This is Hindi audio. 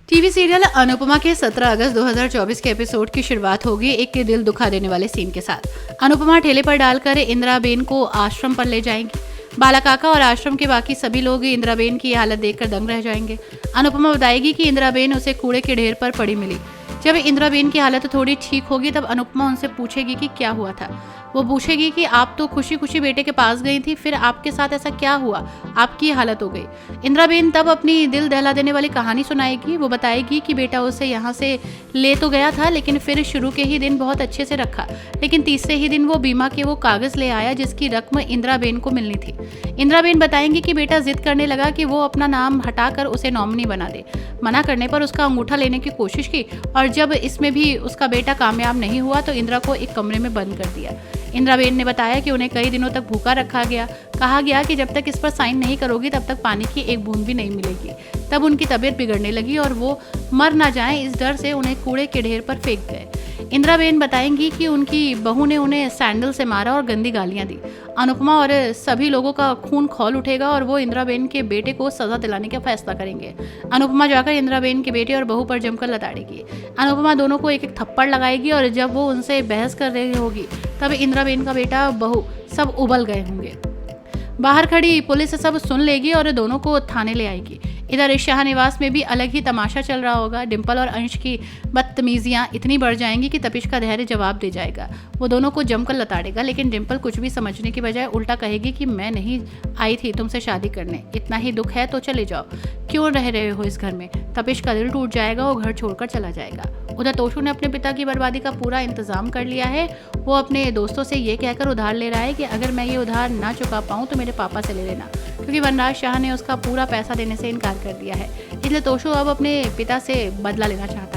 टीवी सीरियल अनुपमा के 17 अगस्त 2024 के एपिसोड की शुरुआत होगी एक दिल दुखा देने वाले सीन के साथ। अनुपमा ठेले पर डालकर इंदिराबेन को आश्रम पर ले जाएंगी। बाला काका और आश्रम के बाकी सभी लोग इंदिराबेन की हालत देखकर दंग रह जाएंगे। अनुपमा बताएगी कि इंदिराबेन उसे कूड़े के ढेर पर पड़ी मिली। जब इंदिराबेन की हालत थोड़ी ठीक होगी तब अनुपमा उनसे पूछेगी कि क्या हुआ था। वो पूछेगी कि आप तो खुशी खुशी बेटे के पास गई थी, फिर आपके साथ ऐसा क्या हुआ, आपकी हालत हो गई। इंदिराबेन तब अपनी दिल दहला देने वाली कहानी सुनाएगी। वो बताएगी कि बेटा उसे यहाँ से ले तो गया था, लेकिन फिर शुरू के ही दिन बहुत अच्छे से रखा, लेकिन तीसरे ही दिन वो बीमा के वो कागज ले आया जिसकी रकम इंदिराबेन को मिलनी थी। इंदिराबेन बताएंगी कि बेटा जिद करने लगा कि वो अपना नाम हटाकर उसे नॉमिनी बना दे। मना करने पर उसका अंगूठा लेने की कोशिश की और जब इसमें भी उसका बेटा कामयाब नहीं हुआ तो इंदिरा को एक कमरे में बंद कर दिया। इंदिराबेन ने बताया कि उन्हें कई दिनों तक भूखा रखा गया। कहा गया कि जब तक इस पर साइन नहीं करोगी तब तक पानी की एक बूंद भी नहीं मिलेगी। तब उनकी तबीयत बिगड़ने लगी और वो मर ना जाएं इस डर से उन्हें कूड़े के ढेर पर फेंक गए। इंदिराबेन बताएंगी कि उनकी बहू ने उन्हें सैंडल से मारा और गंदी गालियां दी। अनुपमा और सभी लोगों का खून खौल उठेगा और वो इंदिराबेन के बेटे को सजा दिलाने का फैसला करेंगे। अनुपमा जाकर इंदिराबेन के बेटे और बहू पर जमकर लताड़ेगी। अनुपमा दोनों को एक एक थप्पड़ लगाएगी और जब वो उनसे बहस कर रही होगी तब इंदिराबेन का बेटा बहू सब उबल गए होंगे। बाहर खड़ी पुलिस सब सुन लेगी और दोनों को थाने ले आएगी। इधर शाह निवास में भी अलग ही तमाशा चल रहा होगा। डिम्पल और अंश की बदतमीजियां इतनी बढ़ जाएंगी कि तपिश का धैर्य जवाब दे जाएगा। वो दोनों को जमकर लताड़ेगा, लेकिन डिम्पल कुछ भी समझने की बजाय उल्टा कहेगी कि मैं नहीं आई थी तुमसे शादी करने, इतना ही दुख है तो चले जाओ, क्यों रह रहे हो इस घर में। तपिश का दिल टूट जाएगा, वो घर छोड़कर चला जाएगा। उधर तोशु ने अपने पिता की बर्बादी का पूरा इंतजाम कर लिया है। वो अपने दोस्तों से ये कहकर उधार ले रहा है कि अगर मैं ये उधार ना चुका पाऊँ तो मेरे पापा से ले लेना, क्योंकि वनराज शाह ने उसका पूरा पैसा देने से इनकार कर दिया है। इसलिए तोशु अब अपने पिता से बदला लेना चाहता है।